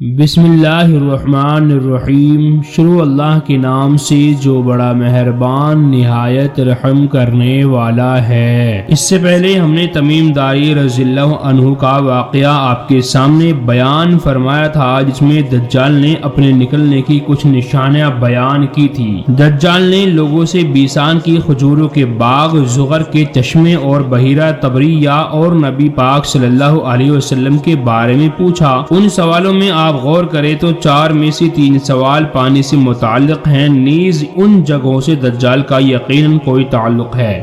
بسم اللہ الرحمن الرحیم۔ شروع اللہ کے نام سے جو بڑا مہربان نہایت رحم کرنے والا ہے۔ اس سے پہلے ہم نے تمیم داری رضی اللہ عنہ کا واقعہ آپ کے سامنے بیان فرمایا تھا، جس میں دجال نے اپنے نکلنے کی کچھ نشانیاں بیان کی تھی۔ دجال نے لوگوں سے بیسان کی کھجوروں کے باغ، زغر کے چشمے اور بحیرہ طبریہ اور نبی پاک صلی اللہ علیہ وسلم کے بارے میں پوچھا۔ ان سوالوں میں آپ غور کریں تو 4 میں سے 3 سوال پانی سے متعلق ہیں، نیز ان جگہوں سے دجال کا یقیناً کوئی تعلق ہے۔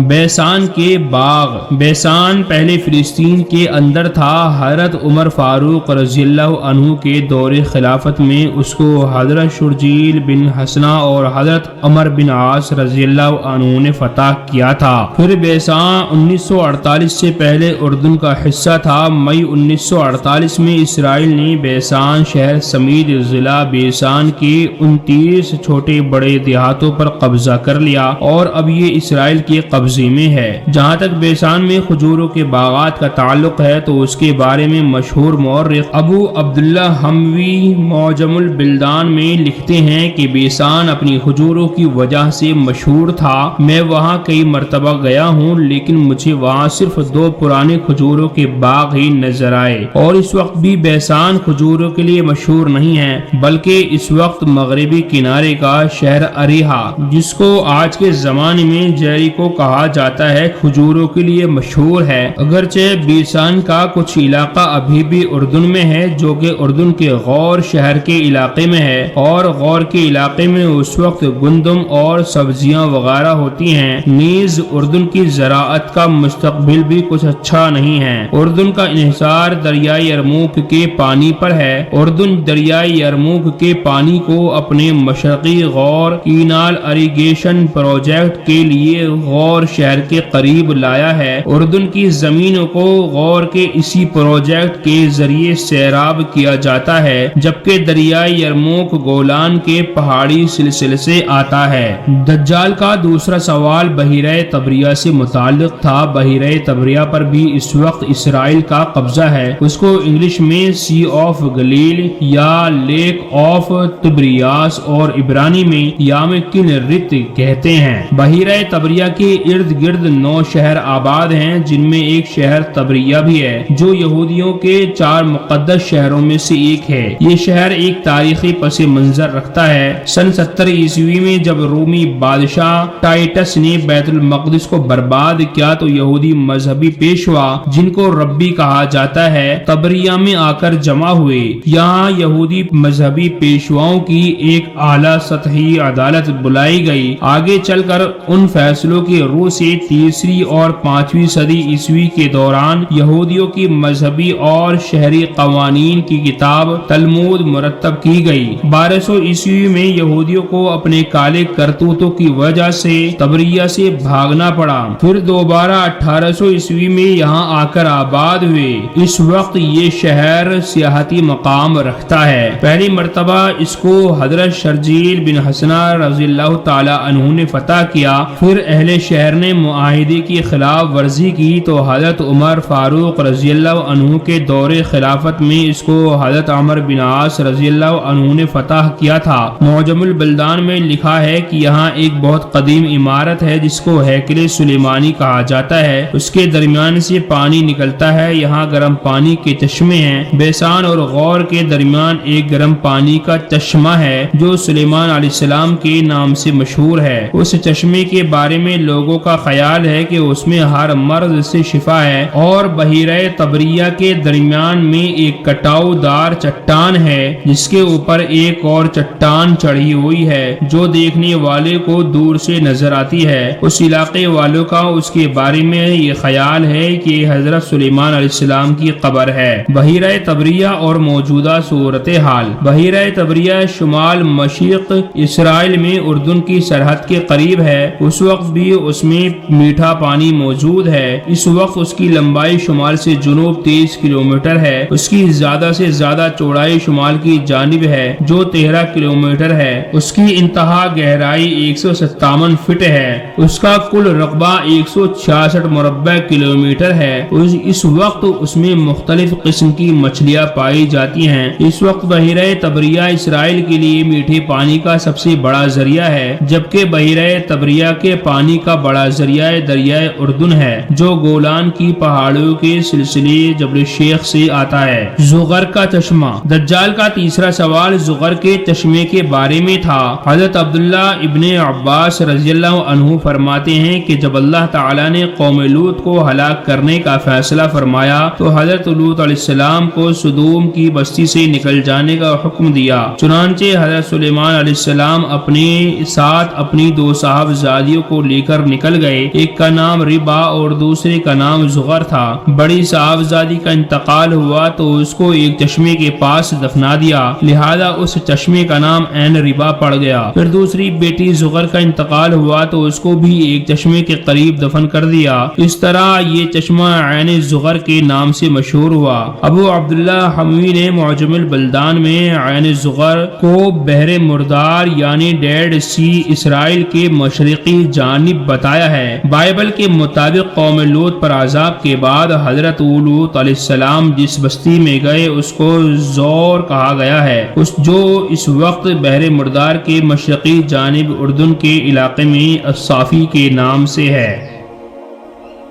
بیسان کے باغ، بیسان پہلے فلسطین کے اندر تھا۔ حضرت عمر فاروق رضی اللہ عنہ کے دور خلافت میں اس کو حضرت شرجیل بن حسنہ اور حضرت عمر بن عاص رضی اللہ عنہ نے فتح کیا تھا۔ پھر بیسان 1948 سے پہلے اردن کا حصہ تھا۔ مئی 1948 میں اسرائیل نے بیسان شہر سمیت ضلع بیسان کے 29 چھوٹے بڑے دیہاتوں پر قبضہ کر لیا اور اب یہ اسرائیل کے قبضے میں ہے۔ جہاں تک بیسان میں کھجوروں کے باغات کا تعلق ہے تو اس کے بارے میں مشہور مورخ ابو عبداللہ حموی معجم البلدان میں لکھتے ہیں کہ بیسان اپنی کھجوروں کی وجہ سے مشہور تھا۔ میں وہاں کئی مرتبہ گیا ہوں، لیکن مجھے وہاں صرف 2 پرانے کھجوروں کے باغ ہی نظر آئے، اور اس وقت بھی بیسان کھجوروں کے لیے مشہور نہیں ہے، بلکہ اس وقت مغربی کنارے کا شہر اریحا، جس کو آج کے زمانے میں جیریکو کہا جاتا ہے، کھجوروں کے لیے مشہور ہے۔ اگرچہ بیسان کا کچھ علاقہ ابھی بھی اردن میں ہے، جو کہ اردن کے غور شہر کے علاقے میں ہے، اور غور کے علاقے میں اس وقت گندم اور سبزیاں وغیرہ ہوتی ہیں۔ نیز اردن کی زراعت کا مستقبل بھی کچھ اچھا نہیں ہے۔ اردن کا انحصار دریائے یرموک کے پانی پر ہے۔ اردن دریائے یرموک کے پانی کو اپنے مشرقی غور کینال اریگیشن پروجیکٹ کے لیے غور شہر کے قریب لایا ہے۔ اردن کی زمینوں کو غور کے اسی پروجیکٹ کے ذریعے سیراب کیا جاتا ہے، جبکہ دریائے یرموک گولان کے پہاڑی سلسلے سے آتا ہے۔ دجال کا دوسرا سوال بحیرہ طبریہ سے متعلق تھا۔ بحیرہ طبریہ پر بھی اس وقت اسرائیل کا قبضہ ہے۔ اس کو انگلش میں سی آف گلیل یا لیک آف تبریاس اور عبرانی میں یام کنرت کہتے ہیں۔ بحیرہ طبریہ کے ارد گرد 9 شہر آباد ہیں، جن میں ایک شہر طبریہ بھی ہے، جو یہودیوں کے 4 مقدس شہروں میں سے ایک ہے۔ یہ شہر ایک تاریخی پس منظر رکھتا ہے۔ سن 70 عیسوی میں جب رومی بادشاہ ٹائٹس نے بیت المقدس کو برباد کیا تو یہودی مذہبی پیشوا، جن کو ربی کہا جاتا ہے، طبریہ میں آ کر جمع ہوئے۔ یہاں یہودی مذہبی پیشواؤں کی ایک اعلیٰ سطحی عدالت بلائی گئی۔ آگے چل کر ان فیصلوں کی روح سے 3 اور 5ویں صدی عیسوی کے دوران یہودیوں کی مذہبی اور شہری قوانین کی کتاب تلمود مرتب کی گئی۔ 1200 عیسوی میں یہودیوں کو اپنے کالے کرتوتوں کی وجہ سے طبریہ سے بھاگنا پڑا، پھر دوبارہ 1800 عیسوی میں یہاں آ کر آباد ہوئے۔ اس وقت یہ شہر سیاحتی مقام رکھتا ہے۔ پہلی مرتبہ اس کو حضرت شرجیل بن حسنہ رضی اللہ تعالی عنہ نے فتح کیا۔ پھر اہل شہر نے معاہدے کی خلاف ورزی کی تو حضرت عمر فاروق رضی اللہ عنہ کے دور خلافت میں اس کو حضرت عمر بن عاص رضی اللہ عنہ نے فتح کیا تھا۔ معجم البلدان میں لکھا ہے کہ یہاں ایک بہت قدیم عمارت ہے جس کو ہیکل سلیمانی کہا جاتا ہے۔ اس کے درمیان سے پانی نکلتا ہے۔ یہاں گرم پانی کے چشمے ہیں۔ بیسان اور غور کے درمیان ایک گرم پانی کا چشمہ ہے جو سلیمان علیہ السلام کے نام سے مشہور ہے۔ اس چشمے کے بارے میں لوگوں کا خیال ہے کہ اس میں ہر مرض سے شفا ہے، اور بحیرہ طبریہ کے درمیان میں ایک کٹاؤ دار چٹان ہے جس کے اوپر ایک اور چٹان چڑھی ہوئی ہے جو دیکھنے والے کو دور سے نظر آتی ہے۔ اس علاقے والوں کا اس کے بارے میں یہ خیال ہے کہ حضرت سلیمان علیہ السلام کی قبر ہے۔ بحیرہ طبریہ اور موجودہ صورتحال۔ بحیرہ طبریہ شمال مشرق اسرائیل میں اردن کی سرحد کے قریب ہے۔ اس وقت بھی اس میں میٹھا پانی موجود ہے۔ اس وقت اس کی لمبائی شمال سے جنوب 23 کلومیٹر ہے۔ اس کی زیادہ سے زیادہ چوڑائی شمال کی جانب ہے جو 13 کلومیٹر ہے۔ اس کی انتہا گہرائی 157 فٹ ہے۔ اس کا کل رقبہ 166 مربع کلومیٹر ہے۔ اس وقت اس میں مختلف قسم کی مچھلیاں پائی جاتی ہیں۔ اس وقت بحیرہ تبریہ اسرائیل کے لیے میٹھے پانی کا سب سے بڑا ذریعہ ہے، جبکہ بحیرہ تبریہ کے پانی کا بڑا ذریعہ دریائے اردن ہے جو گولان کی پہاڑیوں کے سلسلے جبل شیخ سے آتا ہے۔ زغر کا چشمہ۔ دجال کا تیسرا سوال زغر کے چشمے کے بارے میں تھا۔ حضرت عبداللہ ابن عباس رضی اللہ عنہ فرماتے ہیں کہ جب اللہ تعالی نے قوم لوط کو ہلاک کرنے کا فیصلہ فرمایا تو حضرت لوط علیہ السلام کو سدوم کی بستی سے نکل جانے کا حکم دیا۔ چنانچہ حضرت سلیمان علیہ السلام اپنے ساتھ اپنی دو صاحبزادیوں کو لے کر نکل گئے، ایک کا نام ربا اور دوسرے کا نام زغر تھا۔ بڑی صاحبزادی کا انتقال ہوا تو اس کو ایک چشمے کے پاس دفنا دیا، لہذا اس چشمے کا نام عین ربا پڑ گیا۔ پھر دوسری بیٹی زغر کا انتقال ہوا تو اس کو بھی ایک چشمے کے قریب دفن کر دیا۔ اس طرح یہ چشمہ عین زغر کے نام سے مشہور ہوا۔ ابو عبداللہ حموی نے معجم البلدان میں عین زغر کو بحر مردار یعنی ڈیڈ سی اسرائیل کے مشرقی جانب بتایا ہے۔ بائبل کے مطابق قوم لوط پر عذاب کے بعد حضرت لوط علیہ السلام جس بستی میں گئے اس کو زور کہا گیا ہے، جو اس وقت بحر مردار کے مشرقی جانب اردن کے علاقے میں الصافی کے نام سے ہے۔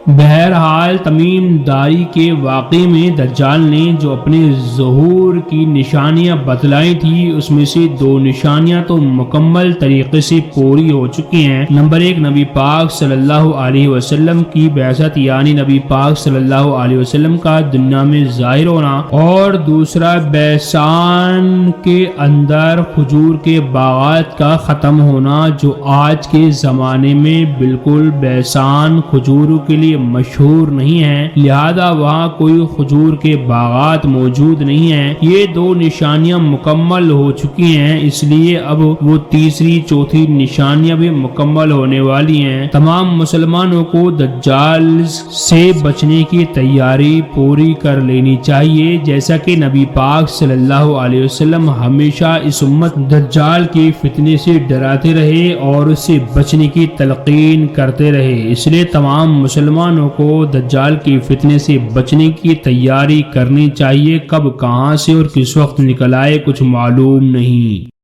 بہرحال تمیم داری کے واقعے میں دجال نے جو اپنے ظہور کی نشانیاں بتلائی تھی اس میں سے دو نشانیاں تو مکمل طریقے سے پوری ہو چکی ہیں۔ نمبر ایک، نبی پاک صلی اللہ علیہ وسلم کی بعثت یعنی نبی پاک صلی اللہ علیہ وسلم کا دنیا میں ظاہر ہونا، اور دوسرا بیسان کے اندر کھجور کے باغات کا ختم ہونا جو آج کے زمانے میں بالکل بیسان کھجوروں کے لیے مشہور نہیں ہے، لہذا وہاں کوئی کھجور کے باغات موجود نہیں ہیں۔ یہ دو نشانیاں مکمل ہو چکی ہیں، اس لیے اب وہ تیسری چوتھی نشانیاں بھی مکمل ہونے والی ہیں۔ تمام مسلمانوں کو دجال سے بچنے کی تیاری پوری کر لینی چاہیے، جیسا کہ نبی پاک صلی اللہ علیہ وسلم ہمیشہ اس امت دجال کے فتنے سے ڈراتے رہے اور اس سے بچنے کی تلقین کرتے رہے۔ اس لیے تمام مسلمانوں کو دجال کے فتنے سے بچنے کی تیاری کرنی چاہیے۔ کب کہاں سے اور کس وقت نکل آئے کچھ معلوم نہیں۔